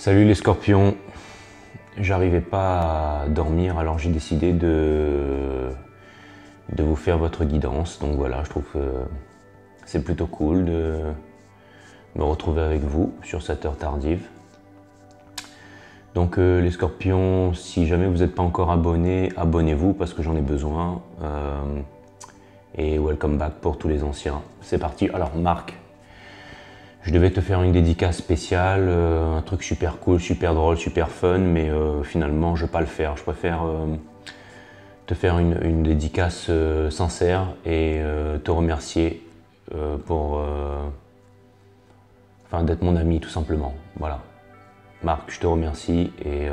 Salut les scorpions, j'arrivais pas à dormir alors j'ai décidé de vous faire votre guidance. Donc voilà, je trouve que c'est plutôt cool de me retrouver avec vous sur cette heure tardive. Donc les scorpions, si jamais vous n'êtes pas encore abonnés, abonnez-vous parce que j'en ai besoin. Et welcome back pour tous les anciens. C'est parti. Alors Marc, je devais te faire une dédicace spéciale, un truc super cool, super drôle, super fun, mais finalement je ne vais pas le faire. Je préfère te faire une dédicace sincère et te remercier pour d'être mon ami tout simplement. Voilà. Marc, je te remercie et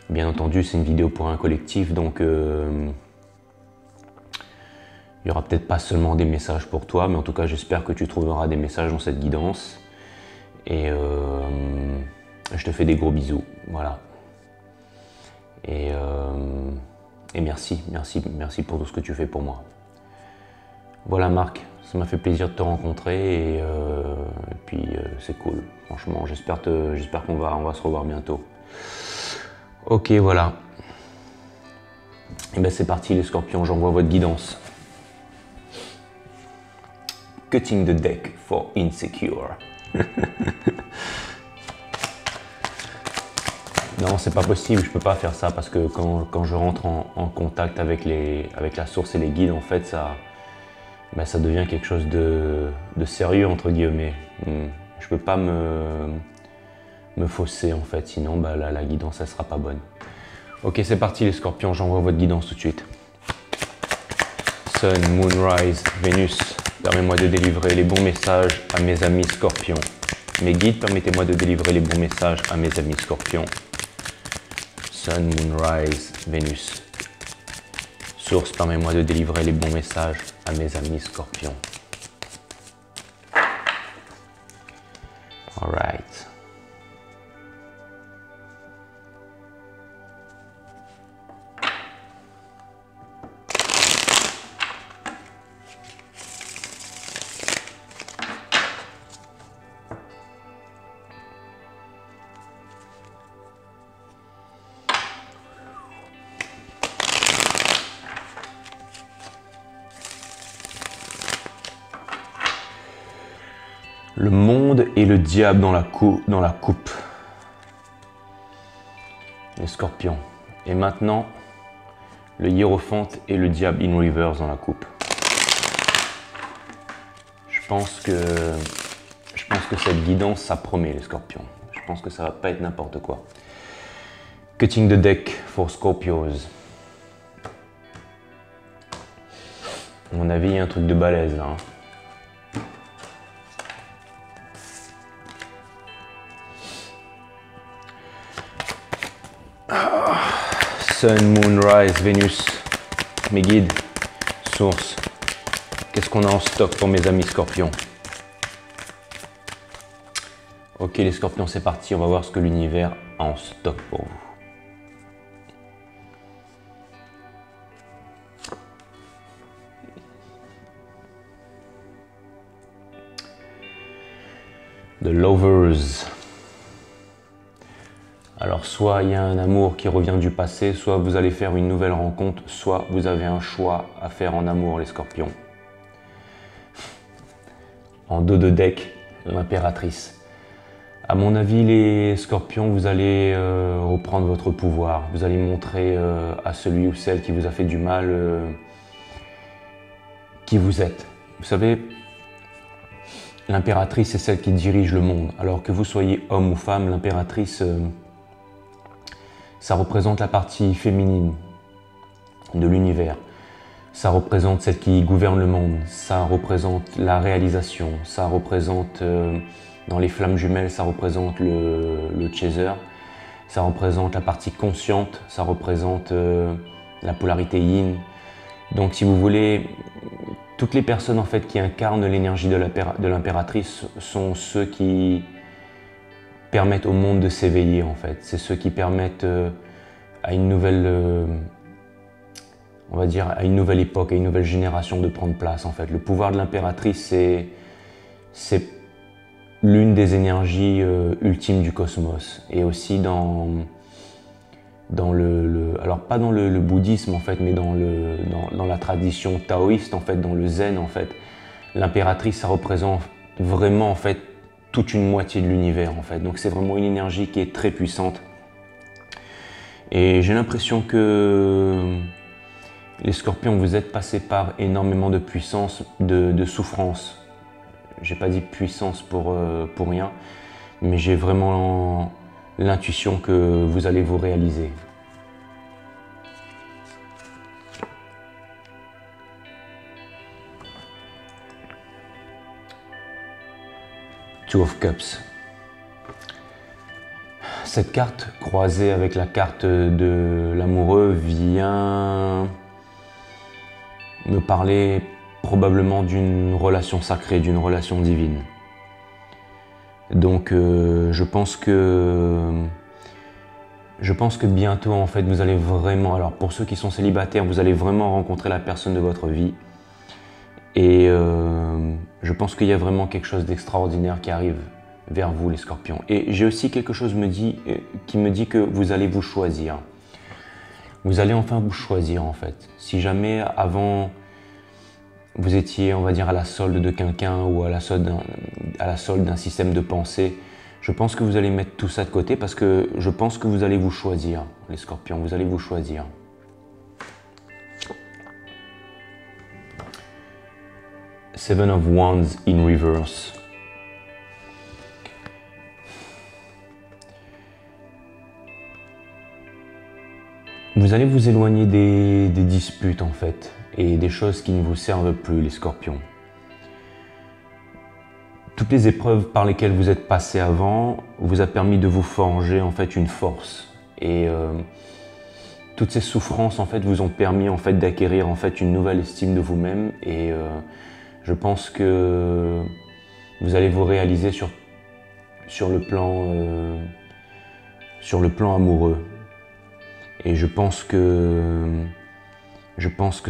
bien entendu c'est une vidéo pour un collectif, donc il n'y aura peut-être pas seulement des messages pour toi, mais en tout cas j'espère que tu trouveras des messages dans cette guidance. Et je te fais des gros bisous, voilà. Et merci pour tout ce que tu fais pour moi. Voilà Marc, ça m'a fait plaisir de te rencontrer et puis c'est cool. Franchement, j'espère qu'on va se revoir bientôt. Ok, voilà. Et bien c'est parti les scorpions, j'envoie votre guidance. Cutting the deck for insecure. Non, c'est pas possible, je peux pas faire ça parce que quand je rentre en contact avec la source et les guides, en fait, ça devient quelque chose de sérieux, entre guillemets. Je peux pas me fausser, en fait, sinon la guidance, elle sera pas bonne. Ok, c'est parti les scorpions, j'envoie votre guidance tout de suite. Sun, Moonrise, Vénus, permets-moi de délivrer les bons messages à mes amis scorpions. Mes guides, permettez-moi de délivrer les bons messages à mes amis scorpions. Sun, Moonrise, Vénus. Source, permets-moi de délivrer les bons messages à mes amis scorpions. Alright. Le monde et le diable dans la coupe. Les scorpions. Et maintenant, le hiérophante et le diable in reverse dans la coupe. Je pense que cette guidance, ça promet les scorpions. Je pense que ça va pas être n'importe quoi. Cutting the deck for Scorpios. À mon avis, il y a un truc de balèze là. Hein. Sun, Moon, Rise, Vénus, mes guides, source. Qu'est-ce qu'on a en stock pour mes amis scorpions? Ok les scorpions, c'est parti, on va voir ce que l'univers a en stock pour vous. The Lovers. Alors soit il y a un amour qui revient du passé, soit vous allez faire une nouvelle rencontre, soit vous avez un choix à faire en amour les scorpions. En dos de deck, l'impératrice. À mon avis les scorpions, vous allez reprendre votre pouvoir. Vous allez montrer à celui ou celle qui vous a fait du mal qui vous êtes. Vous savez, l'impératrice c'est celle qui dirige le monde. Alors que vous soyez homme ou femme, l'impératrice... ça représente la partie féminine de l'univers. Ça représente celle qui gouverne le monde. Ça représente la réalisation. Ça représente, dans les flammes jumelles, ça représente le chaser. Ça représente la partie consciente. Ça représente la polarité yin. Donc si vous voulez, toutes les personnes en fait qui incarnent l'énergie de l'impératrice sont ceux qui permettent au monde de s'éveiller en fait. C'est ceux qui permettent à une nouvelle, on va dire, à une nouvelle époque, à une nouvelle génération de prendre place en fait. Le pouvoir de l'impératrice, c'est l'une des énergies ultimes du cosmos, et aussi dans alors pas dans le bouddhisme en fait, mais dans la tradition taoïste en fait, dans le zen en fait, l'impératrice ça représente vraiment en fait toute une moitié de l'univers en fait, donc c'est vraiment une énergie qui est très puissante. Et j'ai l'impression que les scorpions, vous êtes passés par énormément de puissance, de souffrance. J'ai pas dit puissance pour rien, mais j'ai vraiment l'intuition que vous allez vous réaliser. Two of Cups. Cette carte croisée avec la carte de l'amoureux vient me parler probablement d'une relation sacrée, d'une relation divine. Donc je pense que bientôt en fait vous allez vraiment, alors pour ceux qui sont célibataires, vous allez vraiment rencontrer la personne de votre vie. Et je pense qu'il y a vraiment quelque chose d'extraordinaire qui arrive vers vous les scorpions. Et j'ai aussi quelque chose qui me dit que vous allez vous choisir. Vous allez enfin vous choisir en fait. Si jamais avant vous étiez, on va dire, à la solde de quelqu'un ou à la solde d'un système de pensée, je pense que vous allez mettre tout ça de côté parce que je pense que vous allez vous choisir, les scorpions, vous allez vous choisir. Seven of Wands in reverse. Vous allez vous éloigner des disputes en fait et des choses qui ne vous servent plus, les scorpions. Toutes les épreuves par lesquelles vous êtes passé avant vous a permis de vous forger en fait une force et toutes ces souffrances en fait vous ont permis en fait d'acquérir en fait une nouvelle estime de vous-même et je pense que vous allez vous réaliser sur le plan amoureux. Et je pense que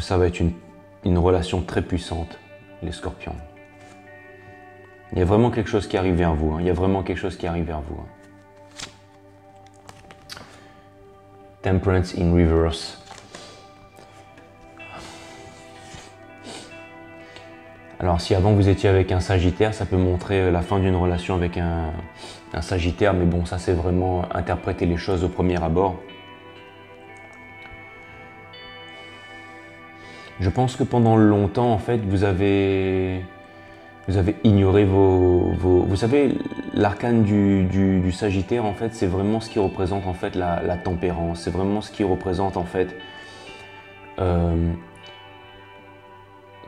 ça va être une relation très puissante, les scorpions. Il y a vraiment quelque chose qui arrive vers vous. Hein. Il y a vraiment quelque chose qui arrive vers vous. Hein. Temperance in reverse. Alors si avant vous étiez avec un Sagittaire, ça peut montrer la fin d'une relation avec un Sagittaire, mais bon, ça c'est vraiment interpréter les choses au premier abord. Je pense que pendant longtemps, en fait, vous avez ignoré vous savez, l'arcane du Sagittaire, en fait, c'est vraiment ce qui représente en fait la tempérance. C'est vraiment ce qui représente en fait,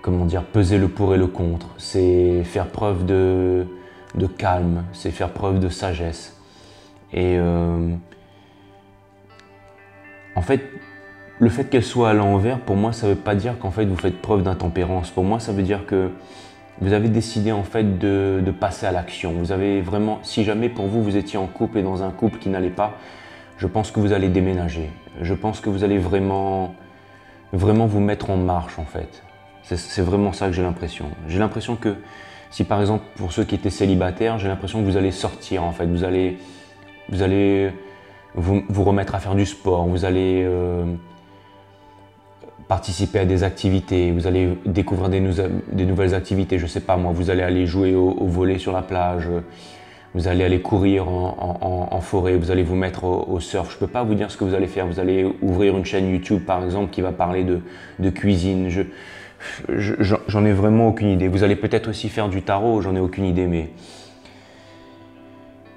comment dire, peser le pour et le contre. C'est faire preuve de calme, c'est faire preuve de sagesse. Et en fait, le fait qu'elle soit à l'envers, pour moi, ça ne veut pas dire qu'en fait vous faites preuve d'intempérance. Pour moi, ça veut dire que vous avez décidé en fait de passer à l'action. Vous avez vraiment, si jamais pour vous, vous étiez en couple et dans un couple qui n'allait pas, je pense que vous allez déménager. Je pense que vous allez vraiment vous mettre en marche en fait. C'est vraiment ça que j'ai l'impression. J'ai l'impression que si par exemple pour ceux qui étaient célibataires, j'ai l'impression que vous allez sortir en fait. Vous allez vous remettre à faire du sport. Vous allez participer à des activités, vous allez découvrir des nouvelles activités, je sais pas moi, vous allez aller jouer au volley sur la plage, vous allez aller courir en forêt, vous allez vous mettre au surf. Je peux pas vous dire ce que vous allez faire, vous allez ouvrir une chaîne YouTube par exemple qui va parler de cuisine, j'en ai vraiment aucune idée. Vous allez peut-être aussi faire du tarot, j'en ai aucune idée, mais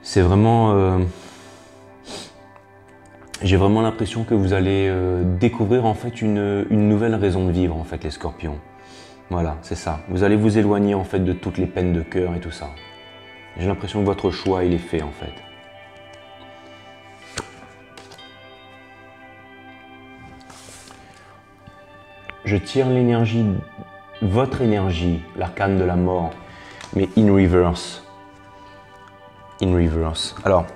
c'est vraiment... J'ai vraiment l'impression que vous allez découvrir en fait une nouvelle raison de vivre en fait, les scorpions. Voilà, c'est ça. Vous allez vous éloigner en fait de toutes les peines de cœur et tout ça. J'ai l'impression que votre choix il est fait en fait. Je tire l'énergie, votre énergie, l'arcane de la mort, mais in reverse. In reverse. Alors,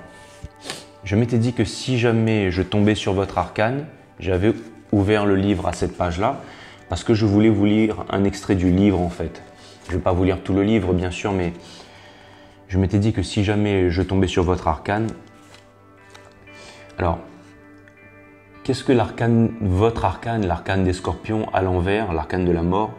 je m'étais dit que si jamais je tombais sur votre arcane, j'avais ouvert le livre à cette page-là, parce que je voulais vous lire un extrait du livre en fait. Je ne vais pas vous lire tout le livre bien sûr, mais je je m'étais dit que si jamais je tombais sur votre arcane, alors, qu'est-ce que l'arcane, votre arcane, l'arcane des scorpions à l'envers, l'arcane de la mort,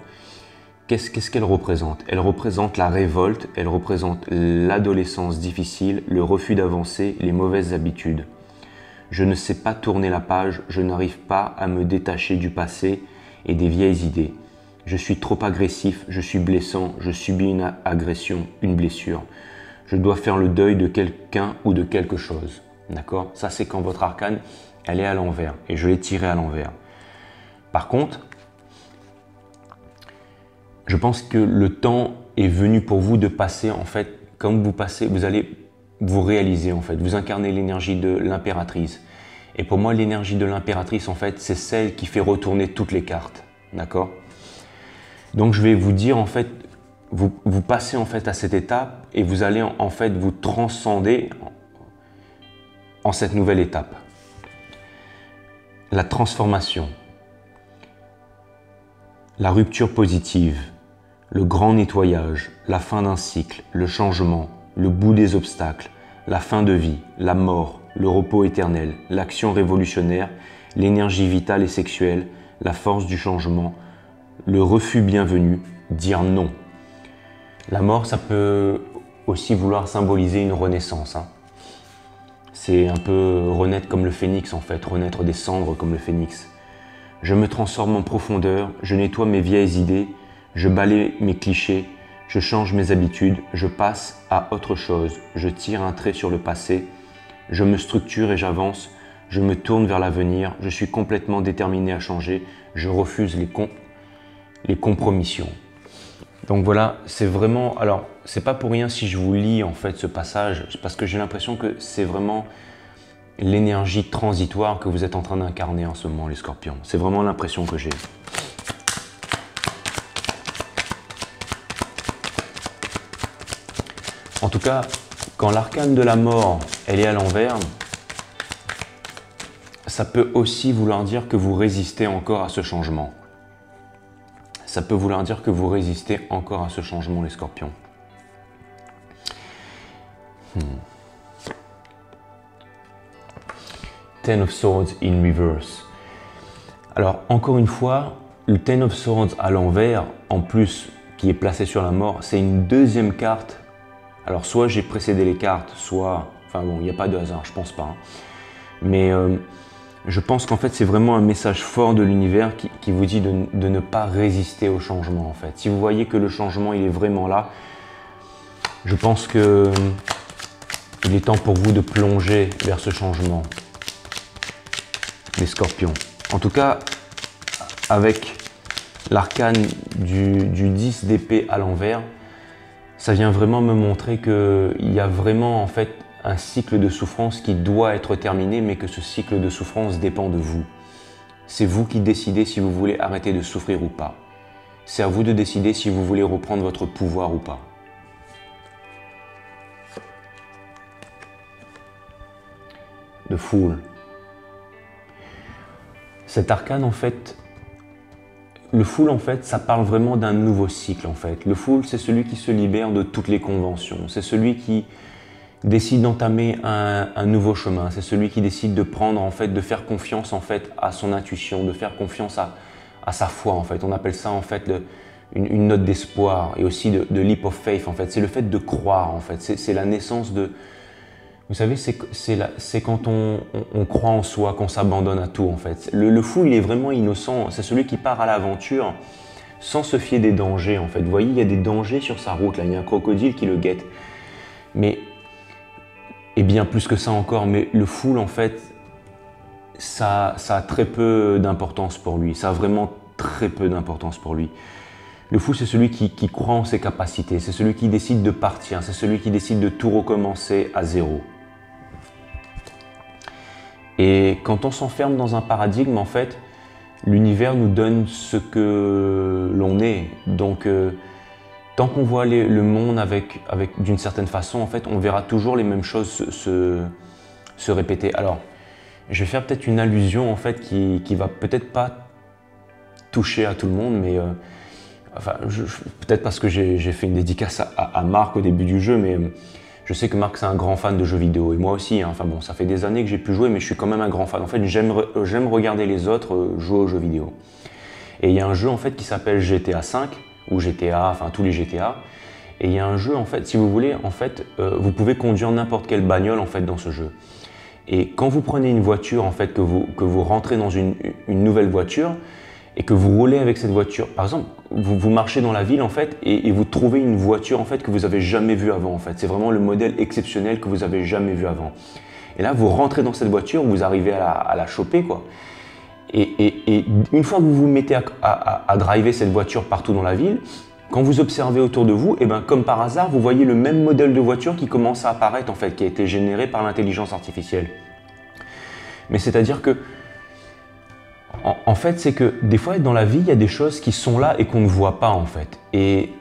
qu'est-ce qu'elle représente? Elle représente la révolte, elle représente l'adolescence difficile, le refus d'avancer, les mauvaises habitudes. Je ne sais pas tourner la page, je n'arrive pas à me détacher du passé et des vieilles idées. Je suis trop agressif, je suis blessant, je subis une agression, une blessure. Je dois faire le deuil de quelqu'un ou de quelque chose. D'accord? Ça, c'est quand votre arcane, elle est à l'envers et je l'ai tirée à l'envers. Par contre, je pense que le temps est venu pour vous de passer, en fait, comme vous passez, vous allez vous réaliser, en fait. Vous incarnez l'énergie de l'impératrice. Et pour moi, l'énergie de l'impératrice, en fait, c'est celle qui fait retourner toutes les cartes. D'accord? Donc, je vais vous dire, en fait, vous passez, en fait, à cette étape et vous allez, en fait, vous transcender en cette nouvelle étape. La transformation, la rupture positive, le grand nettoyage, la fin d'un cycle, le changement, le bout des obstacles, la fin de vie, la mort, le repos éternel, l'action révolutionnaire, l'énergie vitale et sexuelle, la force du changement, le refus bienvenu, dire non. La mort, ça peut aussi vouloir symboliser une renaissance. C'est un peu renaître comme le phénix en fait, renaître des cendres comme le phénix. Je me transforme en profondeur, je nettoie mes vieilles idées, je balaie mes clichés, je change mes habitudes, je passe à autre chose, je tire un trait sur le passé, je me structure et j'avance, je me tourne vers l'avenir, je suis complètement déterminé à changer, je refuse les compromissions. Donc voilà, c'est vraiment, alors c'est pas pour rien si je vous lis en fait ce passage, parce que j'ai l'impression que c'est vraiment l'énergie transitoire que vous êtes en train d'incarner en ce moment les scorpions. C'est vraiment l'impression que j'ai. En tout cas, quand l'arcane de la mort, elle est à l'envers, ça peut aussi vouloir dire que vous résistez encore à ce changement. Ça peut vouloir dire que vous résistez encore à ce changement, les scorpions. Ten of Swords in reverse. Alors, encore une fois, le Ten of Swords à l'envers, en plus, qui est placé sur la mort, c'est une deuxième carte. Alors, soit j'ai précédé les cartes, soit... Enfin bon, il n'y a pas de hasard, je pense pas. Mais je pense qu'en fait, c'est vraiment un message fort de l'univers qui vous dit de ne pas résister au changement, en fait. Si vous voyez que le changement, il est vraiment là, je pense que il est temps pour vous de plonger vers ce changement, les scorpions. En tout cas, avec l'arcane du 10 d'épée à l'envers, ça vient vraiment me montrer qu'il y a vraiment, en fait, un cycle de souffrance qui doit être terminé, mais que ce cycle de souffrance dépend de vous. C'est vous qui décidez si vous voulez arrêter de souffrir ou pas. C'est à vous de décider si vous voulez reprendre votre pouvoir ou pas. The Fool. Cet arcane, en fait, le Fool, en fait, ça parle vraiment d'un nouveau cycle, en fait. Le Fool, c'est celui qui se libère de toutes les conventions. C'est celui qui décide d'entamer un nouveau chemin. C'est celui qui décide de prendre, en fait, de faire confiance, en fait, à son intuition, de faire confiance à sa foi, en fait. On appelle ça, en fait, une note d'espoir et aussi de leap of faith, en fait. C'est le fait de croire, en fait. C'est la naissance de... Vous savez, c'est quand on croit en soi, qu'on s'abandonne à tout, en fait. Le fou, il est vraiment innocent. C'est celui qui part à l'aventure sans se fier des dangers, en fait. Vous voyez, il y a des dangers sur sa route, là. Il y a un crocodile qui le guette. Mais, et bien plus que ça encore, mais le fou, en fait, ça a très peu d'importance pour lui. Ça a vraiment très peu d'importance pour lui. Le fou, c'est celui qui croit en ses capacités. C'est celui qui décide de partir. C'est celui qui décide de tout recommencer à zéro. Et quand on s'enferme dans un paradigme, en fait, l'univers nous donne ce que l'on est. Donc, tant qu'on voit le monde d'une certaine façon, en fait, on verra toujours les mêmes choses se répéter. Alors, je vais faire peut-être une allusion, en fait, qui va peut-être pas toucher à tout le monde, mais enfin, peut-être parce que j'ai fait une dédicace à Marc au début du jeu, mais Je sais que Marc c'est un grand fan de jeux vidéo et moi aussi, hein. Enfin bon, ça fait des années que j'ai pu jouer mais je suis quand même un grand fan. En fait, j'aime regarder les autres jouer aux jeux vidéo. Et il y a un jeu en fait qui s'appelle GTA 5 ou GTA, enfin tous les GTA. Et il y a un jeu en fait, si vous voulez, en fait, vous pouvez conduire n'importe quelle bagnole en fait dans ce jeu. Et quand vous prenez une voiture en fait, que vous rentrez dans une nouvelle voiture et que vous roulez avec cette voiture, par exemple, vous marchez dans la ville en fait et vous trouvez une voiture en fait que vous avez jamais vue avant en fait. C'est vraiment le modèle exceptionnel que vous avez jamais vu avant. Et là, vous rentrez dans cette voiture, vous arrivez à la choper quoi. Et une fois que vous vous mettez à driver cette voiture partout dans la ville, quand vous observez autour de vous, et ben comme par hasard, vous voyez le même modèle de voiture qui commence à apparaître en fait, qui a été généré par l'intelligence artificielle. Mais c'est-à-dire que, en fait, c'est que des fois dans la vie, il y a des choses qui sont là et qu'on ne voit pas en fait. Et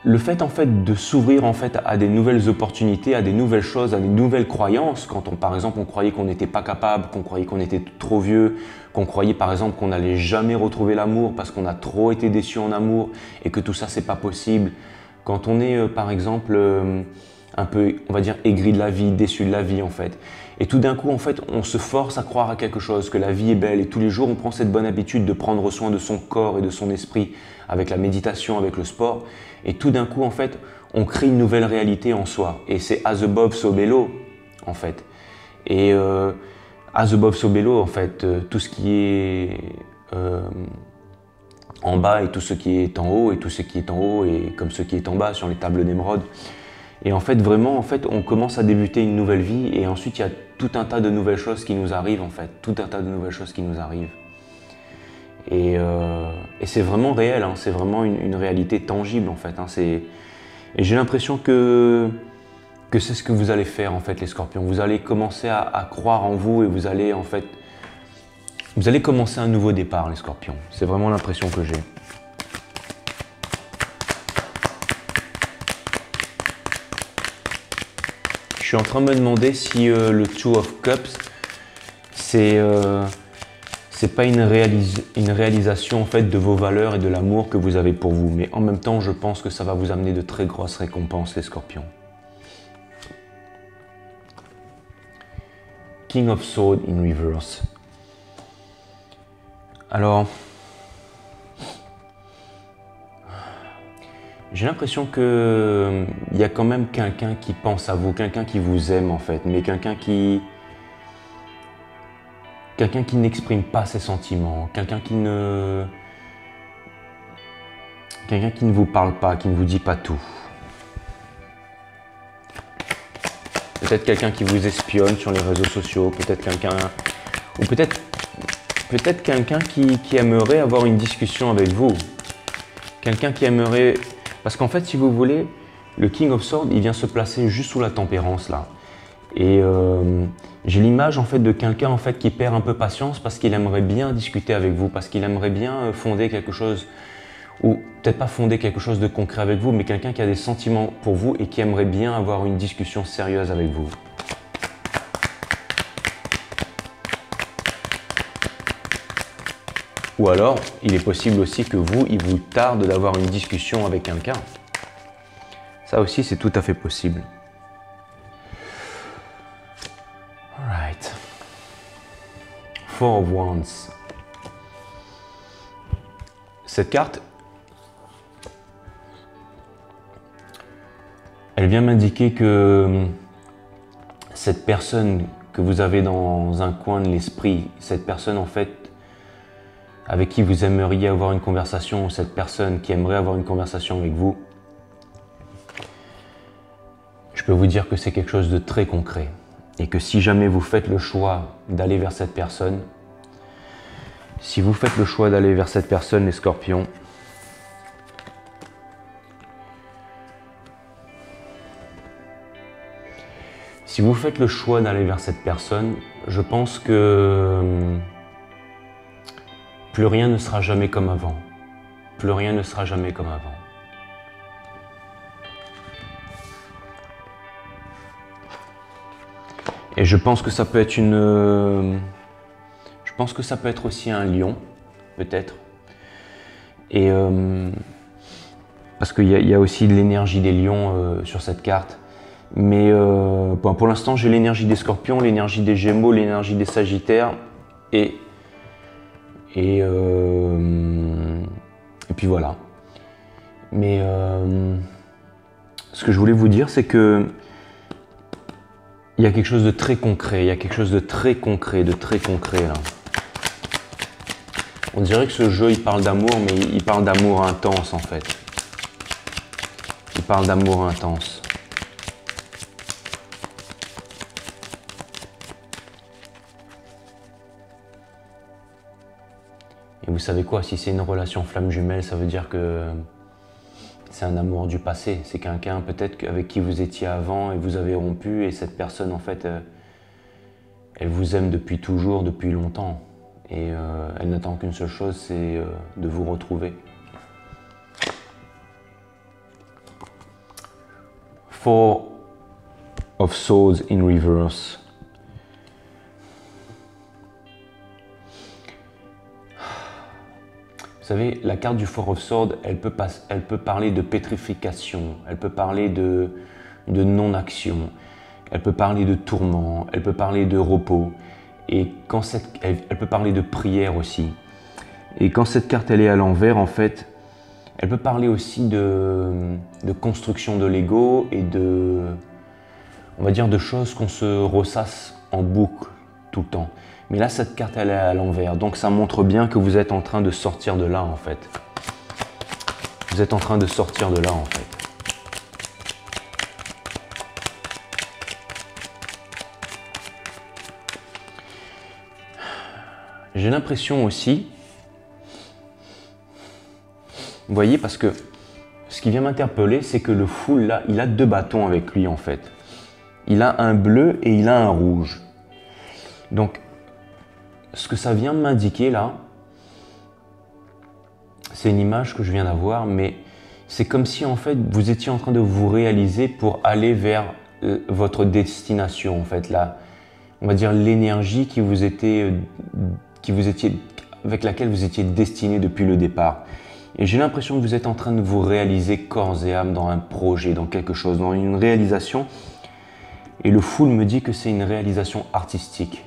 le fait en fait de s'ouvrir en fait à des nouvelles opportunités, à des nouvelles choses, à des nouvelles croyances, quand par exemple on croyait qu'on n'était pas capable, qu'on croyait qu'on était trop vieux, qu'on croyait par exemple qu'on n'allait jamais retrouver l'amour parce qu'on a trop été déçu en amour et que tout ça c'est pas possible. Quand on est par exemple un peu, on va dire, aigri de la vie, déçu de la vie en fait. Et tout d'un coup, en fait, on se force à croire à quelque chose, que la vie est belle. Et tous les jours, on prend cette bonne habitude de prendre soin de son corps et de son esprit avec la méditation, avec le sport. Et tout d'un coup, en fait, on crée une nouvelle réalité en soi. Et c'est as above, so below, en fait. Et as above, so below, en fait, tout ce qui est en bas et tout ce qui est en haut, et tout ce qui est en haut et comme ce qui est en bas sur les tables d'émeraude. Et en fait, vraiment, en fait, on commence à débuter une nouvelle vie et ensuite, il y a tout un tas de nouvelles choses qui nous arrivent, en fait. Tout un tas de nouvelles choses qui nous arrivent. Et c'est vraiment réel, hein, c'est vraiment une réalité tangible, en fait. Hein, et j'ai l'impression que c'est ce que vous allez faire, en fait, les scorpions. Vous allez commencer à croire en vous et vous allez, en fait, vous allez commencer un nouveau départ, les scorpions. C'est vraiment l'impression que j'ai. Je suis en train de me demander si le Two of Cups, c'est pas une réalisation en fait de vos valeurs et de l'amour que vous avez pour vous. Mais en même temps, je pense que ça va vous amener de très grosses récompenses, les scorpions. King of Swords in reverse. Alors, j'ai l'impression qu'il y a quand même quelqu'un qui pense à vous, quelqu'un qui vous aime en fait, mais quelqu'un qui n'exprime pas ses sentiments, quelqu'un qui ne vous parle pas, qui ne vous dit pas tout. Peut-être quelqu'un qui vous espionne sur les réseaux sociaux, peut-être quelqu'un, ou peut-être quelqu'un qui aimerait avoir une discussion avec vous, quelqu'un qui aimerait. Parce qu'en fait, si vous voulez, le King of Swords, il vient se placer juste sous la tempérance là. Et j'ai l'image en fait de quelqu'un en fait qui perd un peu patience parce qu'il aimerait bien discuter avec vous, parce qu'il aimerait bien fonder quelque chose, ou peut-être pas fonder quelque chose de concret avec vous, mais quelqu'un qui a des sentiments pour vous et qui aimerait bien avoir une discussion sérieuse avec vous. Ou alors, il est possible aussi que vous, il vous tarde d'avoir une discussion avec quelqu'un. Ça aussi, c'est tout à fait possible. Alright. Four of Wands. Cette carte, elle vient m'indiquer que cette personne que vous avez dans un coin de l'esprit, cette personne en fait avec qui vous aimeriez avoir une conversation, ou cette personne qui aimerait avoir une conversation avec vous, je peux vous dire que c'est quelque chose de très concret. Et que si jamais vous faites le choix d'aller vers cette personne, si vous faites le choix d'aller vers cette personne, les scorpions, si vous faites le choix d'aller vers cette personne, je pense que plus rien ne sera jamais comme avant. Plus rien ne sera jamais comme avant. Et je pense que ça peut être je pense que ça peut être aussi un lion, peut-être. Et parce qu'il y a aussi de l'énergie des lions sur cette carte. Mais bon, pour l'instant, j'ai l'énergie des Scorpions, l'énergie des Gémeaux, l'énergie des Sagittaires et puis voilà. Mais ce que je voulais vous dire, c'est que il y a quelque chose de très concret, il y a quelque chose de très concret là. On dirait que ce jeu, il parle d'amour, mais il parle d'amour intense en fait. Il parle d'amour intense. Et vous savez quoi, si c'est une relation flamme jumelle, ça veut dire que c'est un amour du passé. C'est quelqu'un peut-être avec qui vous étiez avant et vous avez rompu et cette personne en fait, elle vous aime depuis toujours, depuis longtemps. Et elle n'attend qu'une seule chose, c'est de vous retrouver. Four of Swords in reverse. Vous savez, la carte du Four of Swords, elle peut parler de pétrification, elle peut parler de non-action, elle peut parler de tourment, elle peut parler de repos, et quand elle peut parler de prière aussi. Et quand cette carte elle est à l'envers, en fait, elle peut parler aussi de construction de l'ego et on va dire, de choses qu'on se ressasse en boucle tout le temps. Mais là, cette carte, elle est à l'envers. Donc, ça montre bien que vous êtes en train de sortir de là, en fait. Vous êtes en train de sortir de là, en fait. J'ai l'impression aussi, vous voyez, parce que ce qui vient m'interpeller, c'est que le Fool, là, il a 2 bâtons avec lui, en fait. Il a un bleu et il a un rouge. Donc, ce que ça vient m'indiquer là, c'est une image que je viens d'avoir, mais c'est comme si en fait vous étiez en train de vous réaliser pour aller vers votre destination en fait là, on va dire l'énergie avec laquelle vous étiez destiné depuis le départ. Et j'ai l'impression que vous êtes en train de vous réaliser corps et âme dans un projet, dans quelque chose, dans une réalisation. Et le Fool me dit que c'est une réalisation artistique.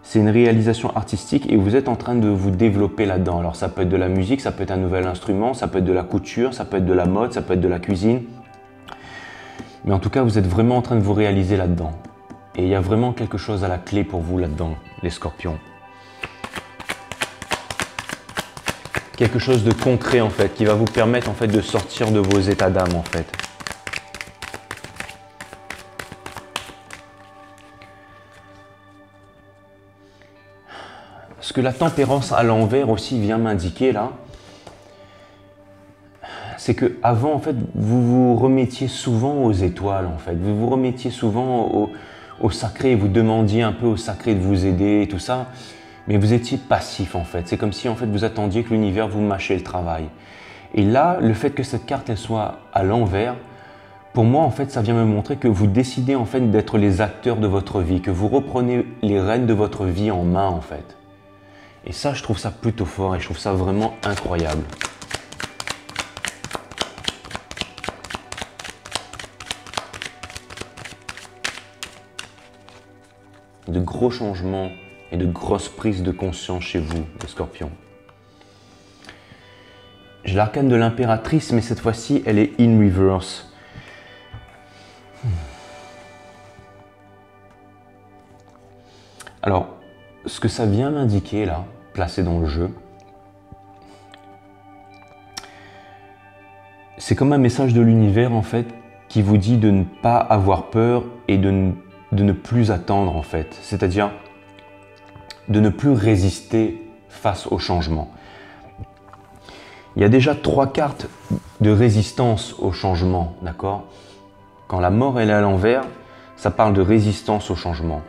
C'est une réalisation artistique et vous êtes en train de vous développer là-dedans. Alors ça peut être de la musique, ça peut être un nouvel instrument, ça peut être de la couture, ça peut être de la mode, ça peut être de la cuisine. Mais en tout cas, vous êtes vraiment en train de vous réaliser là-dedans. Et il y a vraiment quelque chose à la clé pour vous là-dedans, les Scorpions. Quelque chose de concret en fait, qui va vous permettre en fait de sortir de vos états d'âme en fait. Ce que la tempérance à l'envers aussi vient m'indiquer là, c'est que avant en fait vous vous remettiez souvent aux étoiles en fait, vous vous remettiez souvent au sacré, vous demandiez un peu au sacré de vous aider et tout ça, mais vous étiez passif en fait. C'est comme si en fait vous attendiez que l'univers vous mâchait le travail. Et là, le fait que cette carte elle soit à l'envers, pour moi en fait ça vient me montrer que vous décidez en fait d'être les acteurs de votre vie, que vous reprenez les rênes de votre vie en main en fait. Et ça, je trouve ça plutôt fort et je trouve ça vraiment incroyable. De gros changements et de grosses prises de conscience chez vous, les Scorpions. J'ai l'arcane de l'impératrice, mais cette fois-ci, elle est in reverse. Alors, ce que ça vient m'indiquer là, placé dans le jeu, c'est comme un message de l'univers en fait qui vous dit de ne pas avoir peur et de ne plus attendre en fait, c'est-à-dire de ne plus résister face au changement. Il y a déjà 3 cartes de résistance au changement, d'accord? Quand la mort elle est à l'envers, ça parle de résistance au changement.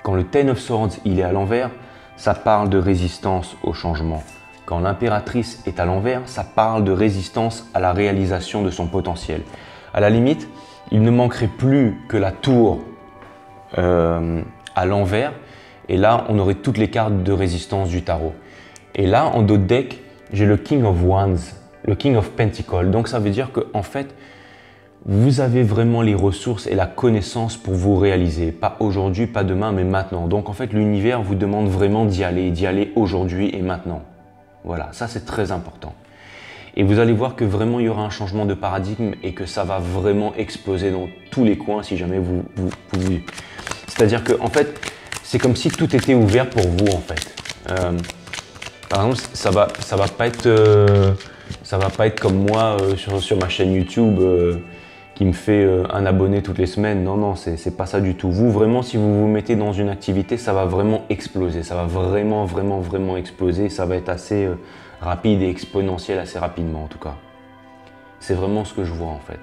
Quand le Ten of Swords il est à l'envers, ça parle de résistance au changement. Quand l'impératrice est à l'envers, ça parle de résistance à la réalisation de son potentiel. À la limite, il ne manquerait plus que la tour à l'envers, et là, on aurait toutes les cartes de résistance du tarot. Et là, en dos de deck, j'ai le King of Wands, le King of Pentacles. Donc ça veut dire que en fait, vous avez vraiment les ressources et la connaissance pour vous réaliser. Pas aujourd'hui, pas demain, mais maintenant. Donc en fait, l'univers vous demande vraiment d'y aller aujourd'hui et maintenant. Voilà, ça c'est très important. Et vous allez voir que vraiment il y aura un changement de paradigme et que ça va vraiment exploser dans tous les coins si jamais vous. C'est-à-dire que en fait, c'est comme si tout était ouvert pour vous en fait. Par exemple, ça va pas être comme moi sur ma chaîne YouTube qui me fait un abonné toutes les semaines. Non, non, c'est pas ça du tout. Vous, vraiment, si vous vous mettez dans une activité, ça va vraiment exploser. Ça va vraiment exploser. Ça va être assez rapide et exponentiel assez rapidement en tout cas. C'est vraiment ce que je vois en fait.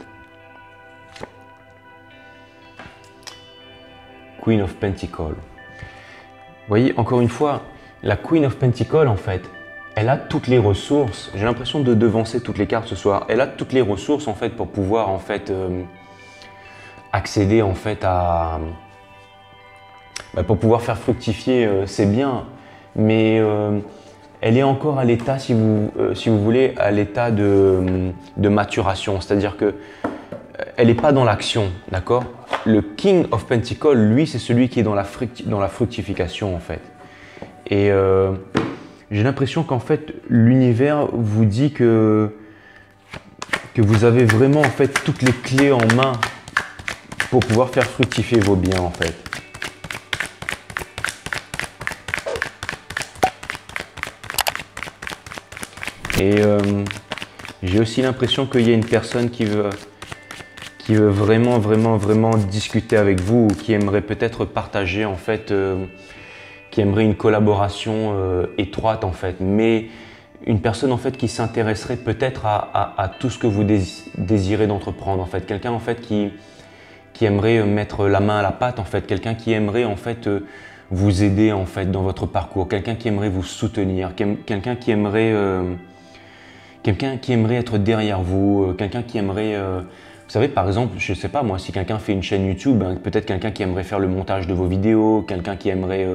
Queen of Pentacles. Vous voyez, encore une fois, la Queen of Pentacles en fait, elle a toutes les ressources. J'ai l'impression de devancer toutes les cartes ce soir. Elle a toutes les ressources en fait pour pouvoir en fait accéder en fait à pour pouvoir faire fructifier ses biens, mais elle est encore à l'état, si vous voulez, à l'état de maturation. C'est-à-dire que elle n'est pas dans l'action, d'accord? Le King of Pentacles, lui, c'est celui qui est dans la fructification en fait. Et j'ai l'impression qu'en fait, l'univers vous dit que vous avez vraiment en fait toutes les clés en main pour pouvoir faire fructifier vos biens en fait. Et j'ai aussi l'impression qu'il y a une personne qui veut vraiment discuter avec vous, ou qui aimerait peut-être partager en fait, qui aimerait une collaboration étroite en fait, mais une personne en fait qui s'intéresserait peut-être à tout ce que vous désirez d'entreprendre en fait, quelqu'un en fait qui aimerait mettre la main à la pâte en fait, quelqu'un qui aimerait en fait vous aider en fait dans votre parcours, quelqu'un qui aimerait vous soutenir, quelqu'un qui aimerait être derrière vous, quelqu'un qui aimerait vous savez, par exemple, je ne sais pas moi, si quelqu'un fait une chaîne YouTube, hein, peut-être quelqu'un qui aimerait faire le montage de vos vidéos, quelqu'un qui aimerait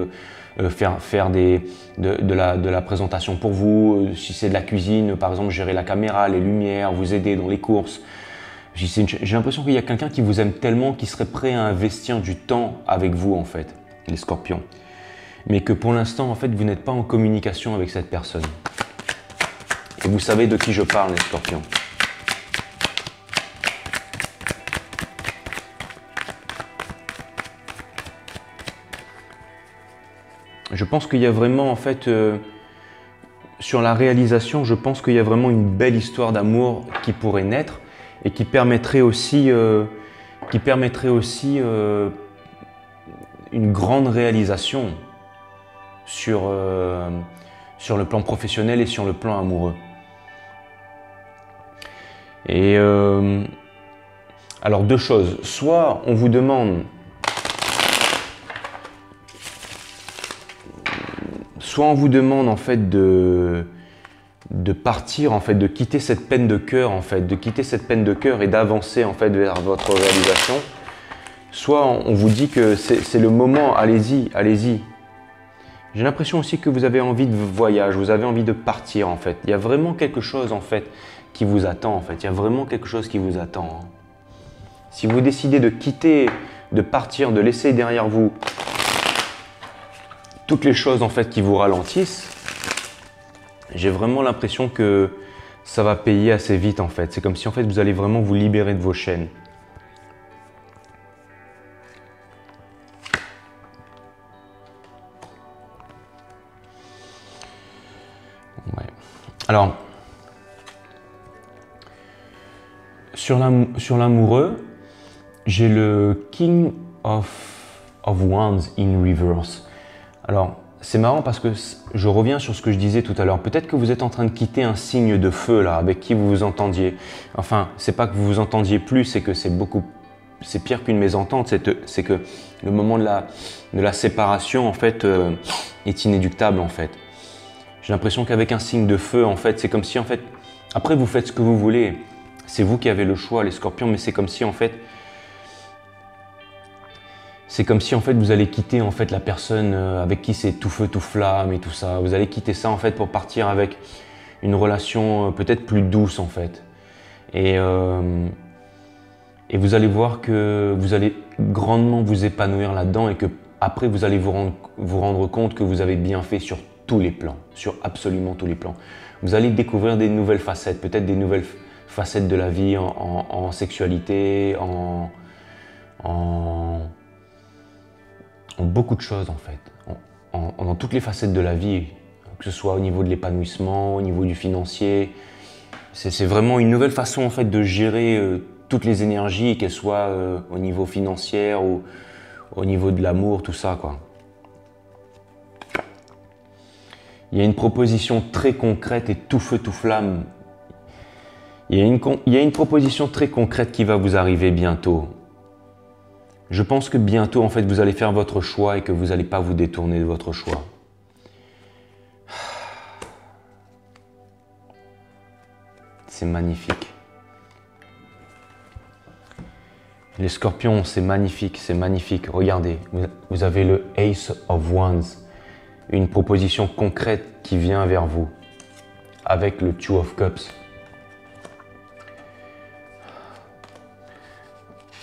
faire de la présentation pour vous, si c'est de la cuisine, par exemple, gérer la caméra, les lumières, vous aider dans les courses. J'ai l'impression qu'il y a quelqu'un qui vous aime tellement, qui serait prêt à investir du temps avec vous, en fait, les scorpions. Mais que pour l'instant, en fait, vous n'êtes pas en communication avec cette personne. Et vous savez de qui je parle, les scorpions. Je pense qu'il y a vraiment, en fait, sur la réalisation, je pense qu'il y a vraiment une belle histoire d'amour qui pourrait naître et qui permettrait aussi, une grande réalisation sur le plan professionnel et sur le plan amoureux. Et alors deux choses, soit on vous demande en fait de partir en fait, de quitter cette peine de cœur en fait, et d'avancer en fait vers votre réalisation. Soit on vous dit que c'est le moment, allez-y, allez-y. J'ai l'impression aussi que vous avez envie de voyage, vous avez envie de partir en fait. Il y a vraiment quelque chose en fait qui vous attend en fait. Il y a vraiment quelque chose qui vous attend. Si vous décidez de quitter, de partir, de laisser derrière vous toutes les choses en fait qui vous ralentissent, j'ai vraiment l'impression que ça va payer assez vite en fait. C'est comme si en fait vous allez vraiment vous libérer de vos chaînes. Ouais. Alors, sur l'amoureux, j'ai le King of Wands in reverse. Alors, c'est marrant parce que je reviens sur ce que je disais tout à l'heure. Peut-être que vous êtes en train de quitter un signe de feu là, avec qui vous vous entendiez. Enfin, c'est pas que vous vous entendiez plus, c'est que c'est pire qu'une mésentente. C'est que le moment de la séparation en fait est inéluctable en fait. J'ai l'impression qu'avec un signe de feu en fait, c'est comme si en fait, après vous faites ce que vous voulez. C'est vous qui avez le choix, les scorpions, mais c'est comme si en fait. C'est comme si en fait vous allez quitter en fait la personne avec qui c'est tout feu tout flamme et tout ça. Vous allez quitter ça en fait pour partir avec une relation peut-être plus douce en fait. Et Et vous allez voir que vous allez grandement vous épanouir là-dedans et que après vous allez vous rendre compte que vous avez bien fait sur tous les plans, sur absolument tous les plans. Vous allez découvrir des nouvelles facettes, peut-être des nouvelles facettes de la vie en sexualité, en beaucoup de choses en fait, dans toutes les facettes de la vie, que ce soit au niveau de l'épanouissement, au niveau du financier. C'est vraiment une nouvelle façon en fait de gérer toutes les énergies, qu'elles soient au niveau financier ou au niveau de l'amour, tout ça quoi. Il y a une proposition très concrète et tout feu tout flamme. Il y a une proposition très concrète qui va vous arriver bientôt. Je pense que bientôt, en fait, vous allez faire votre choix et que vous n'allez pas vous détourner de votre choix. C'est magnifique. Les scorpions, c'est magnifique, c'est magnifique. Regardez, vous avez le Ace of Wands, une proposition concrète qui vient vers vous, avec le Two of Cups.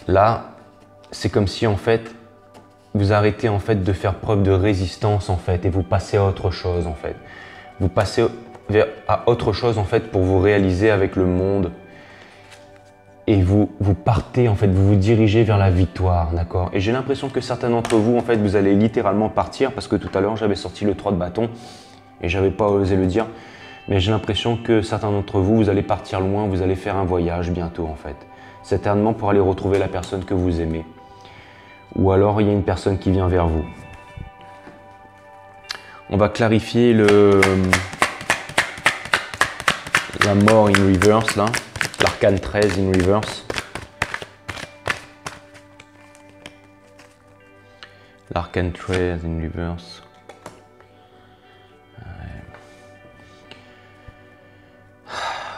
Là, c'est comme si en fait, vous arrêtez en fait de faire preuve de résistance en fait et vous passez à autre chose en fait. Vous passez à autre chose en fait pour vous réaliser avec le monde et vous partez en fait, vous vous dirigez vers la victoire, d'accord? Et j'ai l'impression que certains d'entre vous en fait, vous allez littéralement partir parce que tout à l'heure j'avais sorti le 3 de bâton et j'avais pas osé le dire, mais j'ai l'impression que certains d'entre vous, vous allez partir loin, vous allez faire un voyage bientôt en fait. Certainement pour aller retrouver la personne que vous aimez. Ou alors il y a une personne qui vient vers vous. On va clarifier la mort in reverse là, l'arcane 13 in reverse. L'arcane 13 in reverse.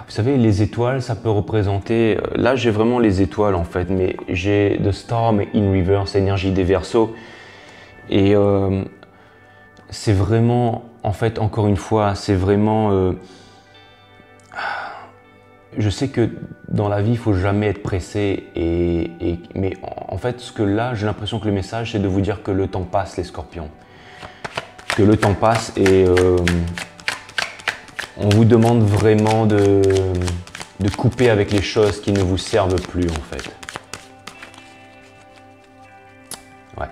Vous savez, les étoiles, ça peut représenter... Là, j'ai vraiment les étoiles, en fait, mais j'ai The Storm in Reverse, énergie des Verseaux. Et c'est vraiment, en fait, encore une fois, c'est vraiment... je sais que dans la vie, il ne faut jamais être pressé. Mais en fait, ce que là, j'ai l'impression que le message, c'est de vous dire que le temps passe, les scorpions. Que le temps passe et... on vous demande vraiment de couper avec les choses qui ne vous servent plus en fait. Ouais.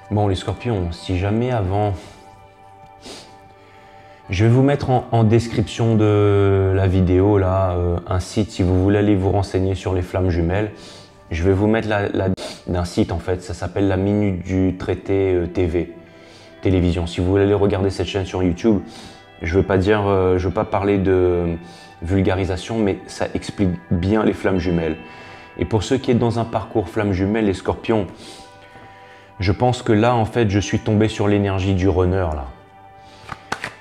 Bon les scorpions, si jamais avant... Je vais vous mettre en description de la vidéo là, un site si vous voulez aller vous renseigner sur les flammes jumelles. Je vais vous mettre d'un site en fait, ça s'appelle la Minute du Traité télévision. Si vous voulez aller regarder cette chaîne sur YouTube, je veux pas parler de vulgarisation, mais ça explique bien les flammes jumelles. Et pour ceux qui sont dans un parcours flammes jumelles, les scorpions, je pense que là en fait je suis tombé sur l'énergie du runner là.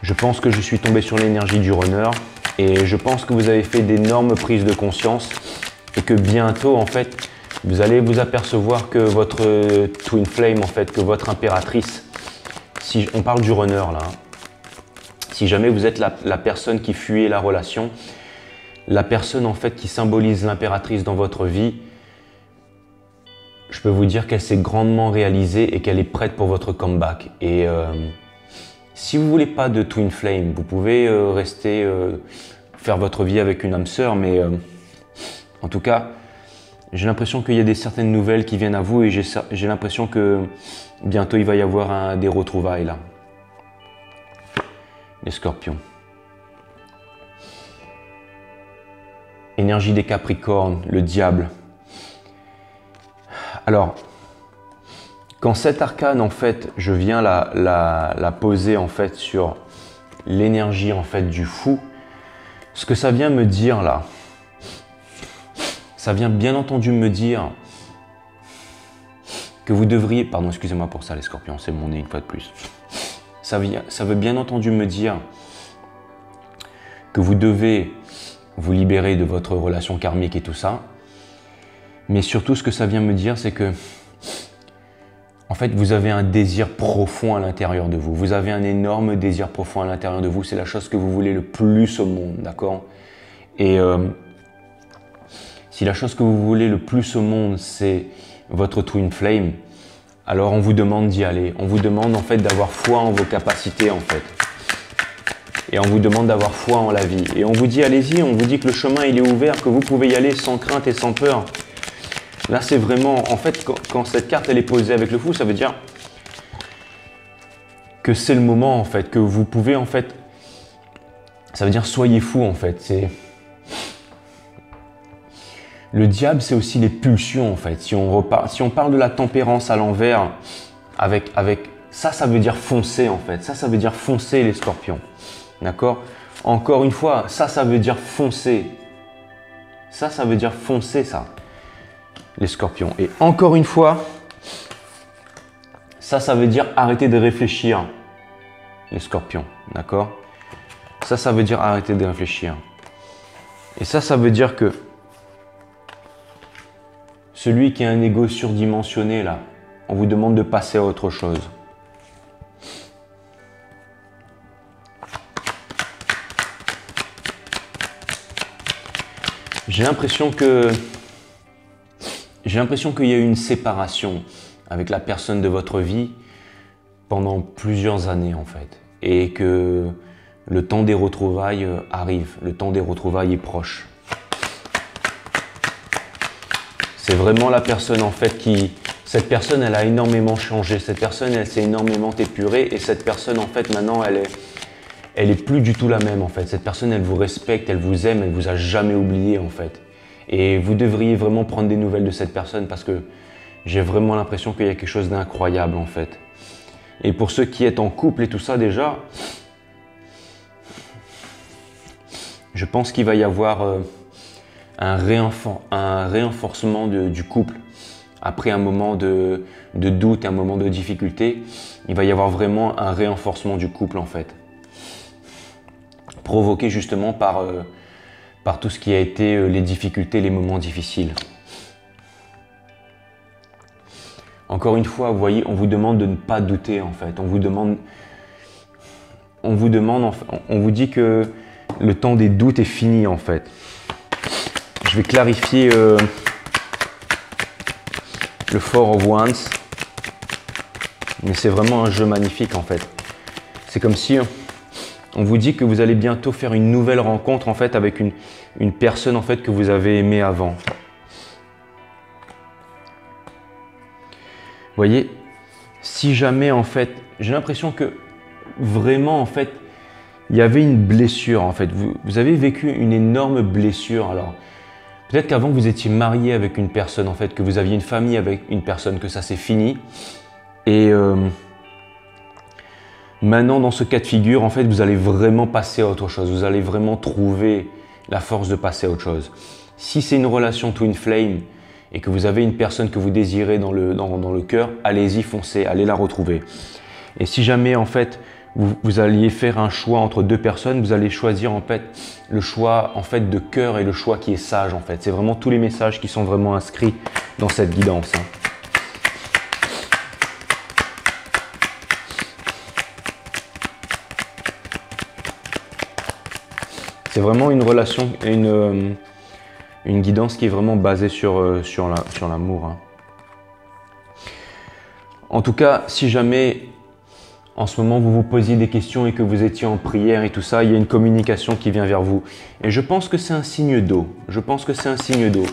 Je pense que je suis tombé sur l'énergie du runner et je pense que vous avez fait d'énormes prises de conscience et que bientôt, en fait, vous allez vous apercevoir que votre Twin Flame, en fait, que votre impératrice, si on parle du runner là, si jamais vous êtes la personne qui fuyait la relation, la personne, en fait, qui symbolise l'impératrice dans votre vie, je peux vous dire qu'elle s'est grandement réalisée et qu'elle est prête pour votre comeback. Et si vous ne voulez pas de Twin Flame, vous pouvez rester, faire votre vie avec une âme sœur, mais en tout cas, j'ai l'impression qu'il y a certaines nouvelles qui viennent à vous et j'ai l'impression que bientôt il va y avoir des retrouvailles là. Les scorpions. Énergie des Capricornes, le diable. Alors, quand cet arcane, en fait, je viens la poser en fait sur l'énergie en fait du fou, ce que ça vient me dire là, ça vient bien entendu me dire que vous devriez, pardon, excusez-moi pour ça les scorpions, c'est mon nez une fois de plus. Ça veut bien entendu me dire que vous devez vous libérer de votre relation karmique et tout ça, mais surtout ce que ça vient me dire, c'est que En fait, vous avez un désir profond à l'intérieur de vous. Vous avez un énorme désir profond à l'intérieur de vous. C'est la chose que vous voulez le plus au monde, d'accord? Et si la chose que vous voulez le plus au monde, c'est votre Twin Flame, alors on vous demande d'y aller. On vous demande en fait d'avoir foi en vos capacités en fait. Et on vous demande d'avoir foi en la vie. Et on vous dit allez-y, on vous dit que le chemin il est ouvert, que vous pouvez y aller sans crainte et sans peur. Là c'est vraiment, en fait quand cette carte elle est posée avec le fou, ça veut dire que c'est le moment en fait, que vous pouvez en fait, ça veut dire soyez fou en fait. C'est le diable, c'est aussi les pulsions en fait. Si on parle de la tempérance à l'envers, avec ça, ça veut dire foncer en fait. Ça veut dire foncer les scorpions. D'accord? Encore une fois, ça veut dire foncer. Ça veut dire foncer ça, les scorpions. Et encore une fois, ça veut dire arrêter de réfléchir, les scorpions. D'accord? Ça veut dire arrêter de réfléchir. Et ça veut dire que celui qui a un ego surdimensionné, là, on vous demande de passer à autre chose. J'ai l'impression qu'il y a eu une séparation avec la personne de votre vie pendant plusieurs années en fait. Et que le temps des retrouvailles arrive, le temps des retrouvailles est proche. C'est vraiment la personne en fait cette personne elle a énormément changé, cette personne elle s'est énormément épurée et cette personne en fait maintenant elle est plus du tout la même en fait. Cette personne elle vous respecte, elle vous aime, elle vous a jamais oublié en fait. Et vous devriez vraiment prendre des nouvelles de cette personne parce que j'ai vraiment l'impression qu'il y a quelque chose d'incroyable en fait. Et pour ceux qui êtes en couple et tout ça déjà, je pense qu'il va y avoir un renforcement du couple. Après un moment de doute, un moment de difficulté, il va y avoir vraiment un renforcement du couple en fait. Provoqué justement par tout ce qui a été les difficultés, les moments difficiles. Encore une fois, vous voyez, on vous demande de ne pas douter en fait. On vous dit que le temps des doutes est fini en fait. Je vais clarifier le Four of Wands, mais c'est vraiment un jeu magnifique en fait. C'est comme si on vous dit que vous allez bientôt faire une nouvelle rencontre en fait avec une personne en fait que vous avez aimée avant. Vous voyez, si jamais en fait, j'ai l'impression que vraiment en fait, il y avait une blessure en fait. Vous avez vécu une énorme blessure alors. Peut-être qu'avant vous étiez marié avec une personne en fait, que vous aviez une famille avec une personne, que ça s'est fini. Et maintenant dans ce cas de figure, en fait, vous allez vraiment passer à autre chose. Vous allez vraiment trouver la force de passer à autre chose. Si c'est une relation Twin Flame et que vous avez une personne que vous désirez dans le cœur, allez-y, foncez, allez la retrouver. Et si jamais en fait vous alliez faire un choix entre deux personnes, vous allez choisir en fait le choix en fait de cœur et le choix qui est sage en fait. C'est vraiment tous les messages qui sont vraiment inscrits dans cette guidance. C'est vraiment une relation, une guidance qui est vraiment basée sur l'amour. En tout cas, si jamais en ce moment vous vous posiez des questions et que vous étiez en prière et tout ça, il y a une communication qui vient vers vous. Et je pense que c'est un signe d'eau. Je pense que c'est un signe d'eau.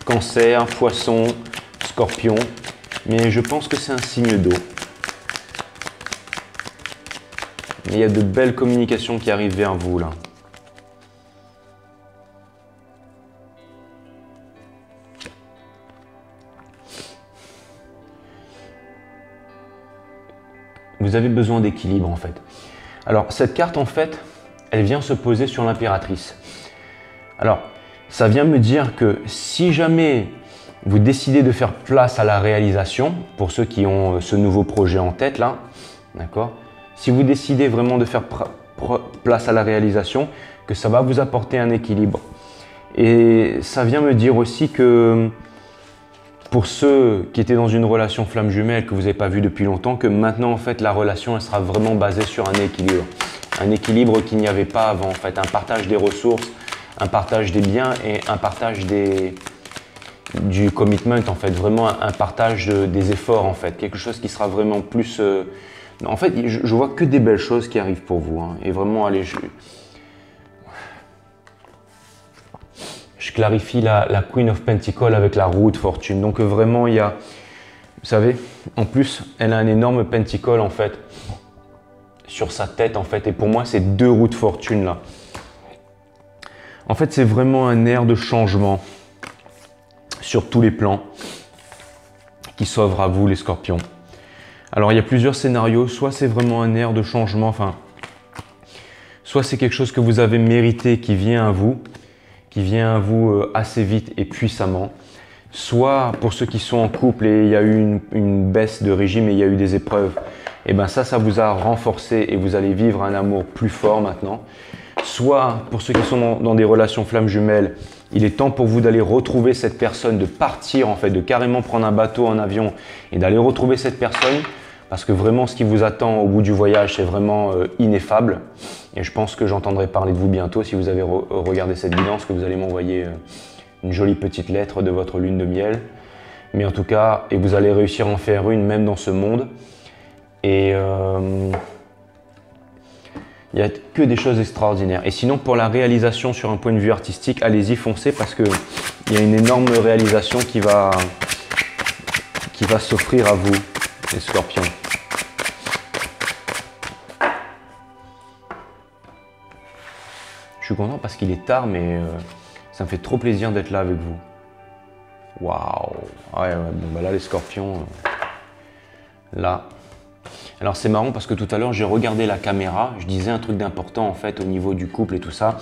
Cancer, Poisson, Scorpion. Mais je pense que c'est un signe d'eau. Mais il y a de belles communications qui arrivent vers vous là. Vous avez besoin d'équilibre en fait. Alors cette carte en fait, elle vient se poser sur l'impératrice. Alors ça vient me dire que si jamais vous décidez de faire place à la réalisation, pour ceux qui ont ce nouveau projet en tête là, d'accord, si vous décidez vraiment de faire place à la réalisation, que ça va vous apporter un équilibre. Et ça vient me dire aussi que pour ceux qui étaient dans une relation flamme jumelle que vous n'avez pas vue depuis longtemps, que maintenant en fait la relation elle sera vraiment basée sur un équilibre. Un équilibre qu'il n'y avait pas avant en fait, un partage des ressources, un partage des biens et un partage du commitment en fait, vraiment un partage des efforts en fait, quelque chose qui sera vraiment plus... En fait, je vois que des belles choses qui arrivent pour vous hein, et vraiment allez, je clarifie la Queen of Pentacles avec la roue de fortune. Donc vraiment, il y a, vous savez, en plus, elle a un énorme pentacle en fait sur sa tête en fait. Et pour moi, c'est deux roues de fortune là. En fait, c'est vraiment un air de changement sur tous les plans qui s'offre à vous les scorpions. Alors, il y a plusieurs scénarios. Soit c'est vraiment un air de changement, enfin, soit c'est quelque chose que vous avez mérité qui vient à vous assez vite et puissamment. Soit pour ceux qui sont en couple et il y a eu une baisse de régime et il y a eu des épreuves, et bien ça vous a renforcé et vous allez vivre un amour plus fort maintenant. Soit pour ceux qui sont dans des relations flammes jumelles, il est temps pour vous d'aller retrouver cette personne, de partir en fait, de carrément prendre un bateau, un avion et d'aller retrouver cette personne. Parce que vraiment, ce qui vous attend au bout du voyage, c'est vraiment ineffable. Et je pense que j'entendrai parler de vous bientôt. Si vous avez regardé cette guidance, que vous allez m'envoyer une jolie petite lettre de votre lune de miel. Mais en tout cas, et vous allez réussir à en faire une même dans ce monde. Et il n'y a que des choses extraordinaires. Et sinon, pour la réalisation sur un point de vue artistique, allez-y, foncez parce qu'il y a une énorme réalisation qui va s'offrir à vous, les scorpions. Je suis content parce qu'il est tard, mais ça me fait trop plaisir d'être là avec vous. Waouh! Ouais, bon, bah là, les scorpions, là. Alors, c'est marrant parce que tout à l'heure, j'ai regardé la caméra. Je disais un truc d'important, en fait, au niveau du couple et tout ça.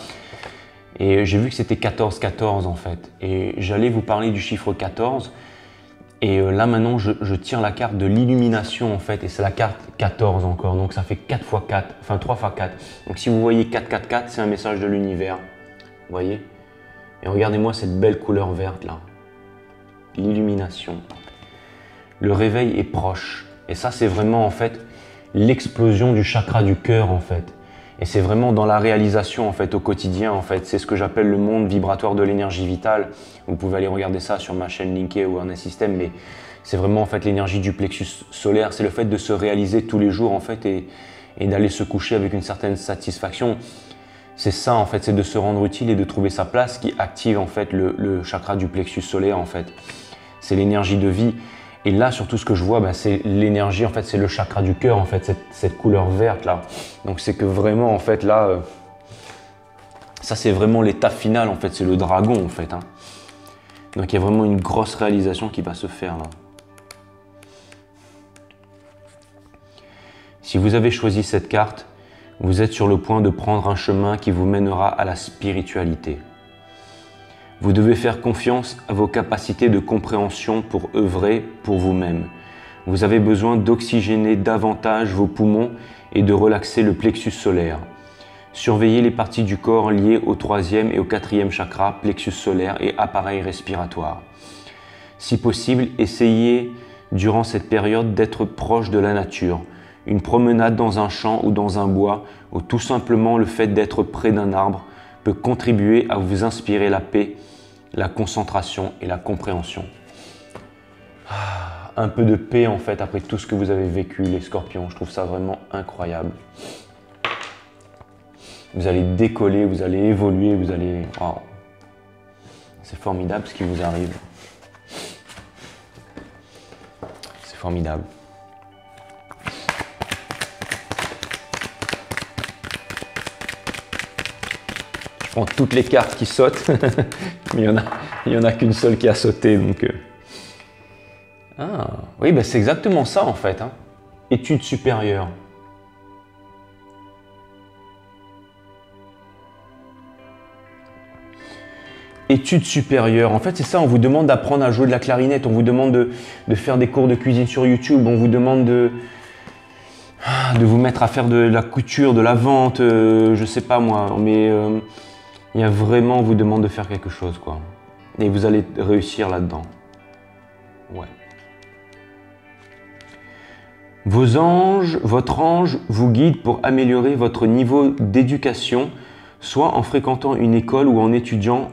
Et j'ai vu que c'était 14-14, en fait. Et j'allais vous parler du chiffre 14. Et là, maintenant, je tire la carte de l'illumination, en fait. Et c'est la carte 14 encore. Donc, ça fait 4 x 4, enfin 3 x 4. Donc, si vous voyez 4-4-4, c'est un message de l'univers. Vous voyez? Et regardez-moi cette belle couleur verte, là. L'illumination. Le réveil est proche. Et ça, c'est vraiment, en fait, l'explosion du chakra du cœur, en fait. Et c'est vraiment dans la réalisation, en fait, au quotidien, en fait. C'est ce que j'appelle le monde vibratoire de l'énergie vitale. Vous pouvez aller regarder ça sur ma chaîne linkée ou un système, mais c'est vraiment, en fait, l'énergie du plexus solaire. C'est le fait de se réaliser tous les jours, en fait, et d'aller se coucher avec une certaine satisfaction. C'est ça, en fait, c'est de se rendre utile et de trouver sa place qui active, en fait, le chakra du plexus solaire, en fait. C'est l'énergie de vie. Et là, surtout, ce que je vois, ben, c'est l'énergie, en fait, c'est le chakra du cœur, en fait, cette couleur verte, là. Donc, c'est que vraiment, en fait, là, ça, c'est vraiment l'étape finale, en fait, c'est le dragon, en fait. Hein. Donc, il y a vraiment une grosse réalisation qui va se faire, là. Si vous avez choisi cette carte, vous êtes sur le point de prendre un chemin qui vous mènera à la spiritualité. Vous devez faire confiance à vos capacités de compréhension pour œuvrer pour vous-même. Vous avez besoin d'oxygéner davantage vos poumons et de relaxer le plexus solaire. Surveillez les parties du corps liées au 3e et au 4e chakra, plexus solaire et appareil respiratoire. Si possible, essayez durant cette période d'être proche de la nature. Une promenade dans un champ ou dans un bois, ou tout simplement le fait d'être près d'un arbre, peut contribuer à vous inspirer la paix, la concentration et la compréhension. Un peu de paix en fait après tout ce que vous avez vécu les scorpions, je trouve ça vraiment incroyable. Vous allez décoller, vous allez évoluer, vous allez... Wow. C'est formidable ce qui vous arrive. C'est formidable. Je prends toutes les cartes qui sautent, mais il y en a qu'une seule qui a sauté. Donc, Ah, oui, ben c'est exactement ça en fait. Hein. Études supérieures. Études supérieures. En fait, c'est ça, on vous demande d'apprendre à jouer de la clarinette, on vous demande de faire des cours de cuisine sur YouTube, on vous demande de vous mettre à faire de la couture, de la vente, je sais pas moi, mais il y a vraiment, on vous demande de faire quelque chose, quoi. Et vous allez réussir là-dedans. Ouais. Votre ange vous guide pour améliorer votre niveau d'éducation, soit en fréquentant une école ou en étudiant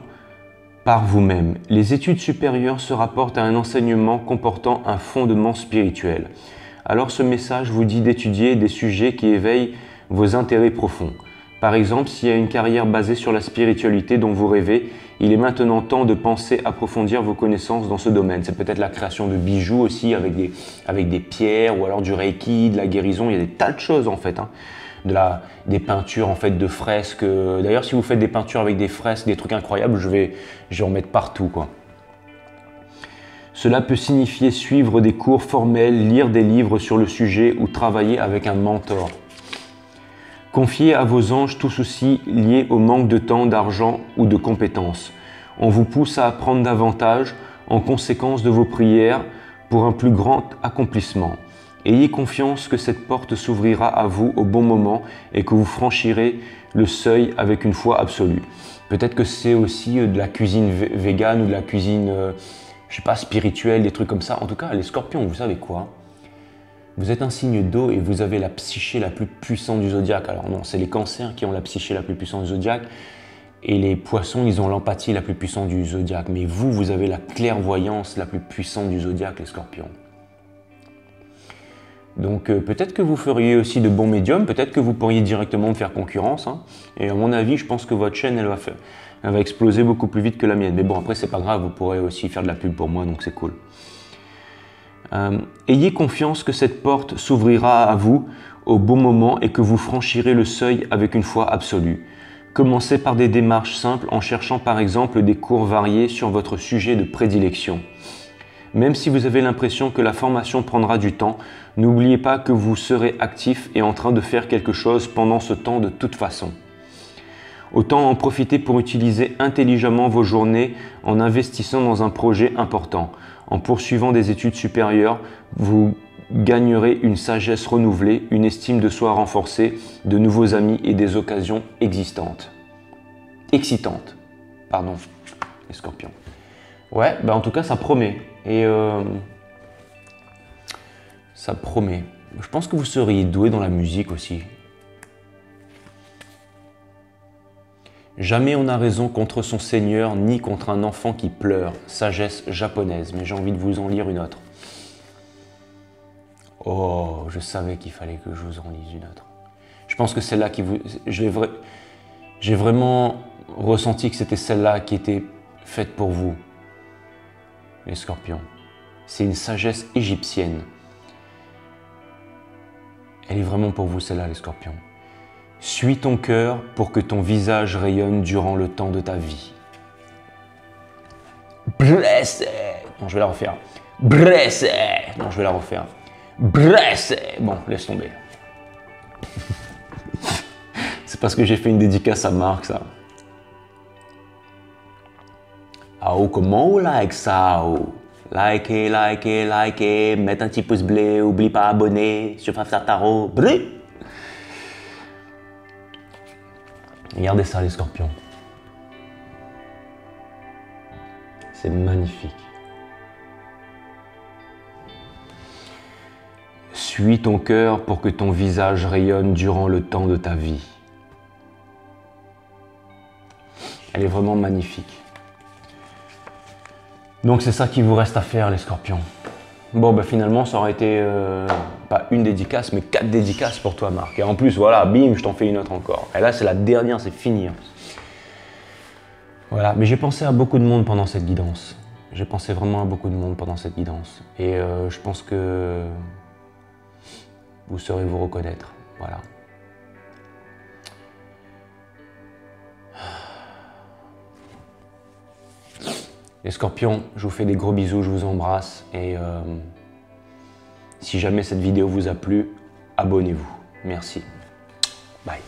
par vous-même. Les études supérieures se rapportent à un enseignement comportant un fondement spirituel. Alors ce message vous dit d'étudier des sujets qui éveillent vos intérêts profonds. Par exemple, s'il y a une carrière basée sur la spiritualité dont vous rêvez, il est maintenant temps de penser approfondir vos connaissances dans ce domaine. C'est peut-être la création de bijoux aussi avec des pierres ou alors du reiki, de la guérison. Il y a des tas de choses en fait. Des peintures en fait de fresques. D'ailleurs, si vous faites des peintures avec des fresques, des trucs incroyables, je vais en mettre partout, quoi. Cela peut signifier suivre des cours formels, lire des livres sur le sujet ou travailler avec un mentor. Confiez à vos anges tout souci lié au manque de temps, d'argent ou de compétences. On vous pousse à apprendre davantage en conséquence de vos prières pour un plus grand accomplissement. Ayez confiance que cette porte s'ouvrira à vous au bon moment et que vous franchirez le seuil avec une foi absolue. Peut-être que c'est aussi de la cuisine végane ou de la cuisine, je sais pas, spirituelle, des trucs comme ça. En tout cas, les scorpions, vous savez quoi ? Vous êtes un signe d'eau et vous avez la psyché la plus puissante du zodiaque. Alors non, c'est les cancers qui ont la psyché la plus puissante du zodiaque et les poissons, ils ont l'empathie la plus puissante du zodiaque. Mais vous, vous avez la clairvoyance la plus puissante du zodiaque, les scorpions. Donc peut-être que vous feriez aussi de bons médiums, peut-être que vous pourriez directement me faire concurrence. Hein. Et à mon avis, je pense que votre chaîne, elle va exploser beaucoup plus vite que la mienne. Mais bon, après, c'est pas grave, vous pourrez aussi faire de la pub pour moi, donc c'est cool. Ayez confiance que cette porte s'ouvrira à vous au bon moment et que vous franchirez le seuil avec une foi absolue. Commencez par des démarches simples en cherchant par exemple des cours variés sur votre sujet de prédilection. Même si vous avez l'impression que la formation prendra du temps, n'oubliez pas que vous serez actif et en train de faire quelque chose pendant ce temps de toute façon. Autant en profiter pour utiliser intelligemment vos journées en investissant dans un projet important. En poursuivant des études supérieures, vous gagnerez une sagesse renouvelée, une estime de soi renforcée, de nouveaux amis et des occasions excitantes, pardon, les scorpions. Ouais, bah en tout cas, ça promet. Et ça promet. Je pense que vous seriez doué dans la musique aussi. Jamais on n'a raison contre son Seigneur, ni contre un enfant qui pleure. Sagesse japonaise. Mais j'ai envie de vous en lire une autre. Oh, je savais qu'il fallait que je vous en lise une autre. Je pense que celle-là qui vous... J'ai vraiment ressenti que c'était celle-là qui était faite pour vous, les scorpions. C'est une sagesse égyptienne. Elle est vraiment pour vous, celle-là, les scorpions. Suis ton cœur pour que ton visage rayonne durant le temps de ta vie. Blessé. Non, je vais la refaire. Blessé. Non, je vais la refaire. Blessé. Bon, laisse tomber. C'est parce que j'ai fait une dédicace à Marc, ça. Ah, oh, comment on like ça? Oh. Likez, likez, likez. Mettez un petit pouce bleu. Oublie pas abonner sur Fafsa Tarot. Bleu. Regardez ça, les scorpions. C'est magnifique. Suis ton cœur pour que ton visage rayonne durant le temps de ta vie. Elle est vraiment magnifique. Donc c'est ça qu'il vous reste à faire, les scorpions. Bon, bah finalement, ça aurait été pas une dédicace, mais 4 dédicaces pour toi, Marc. Et en plus, voilà, bim, je t'en fais une autre encore. Et là, c'est la dernière, c'est fini. Voilà, mais j'ai pensé à beaucoup de monde pendant cette guidance. J'ai pensé vraiment à beaucoup de monde pendant cette guidance. Et je pense que vous saurez vous reconnaître. Voilà. Les scorpions, je vous fais des gros bisous, je vous embrasse et si jamais cette vidéo vous a plu, abonnez-vous. Merci. Bye.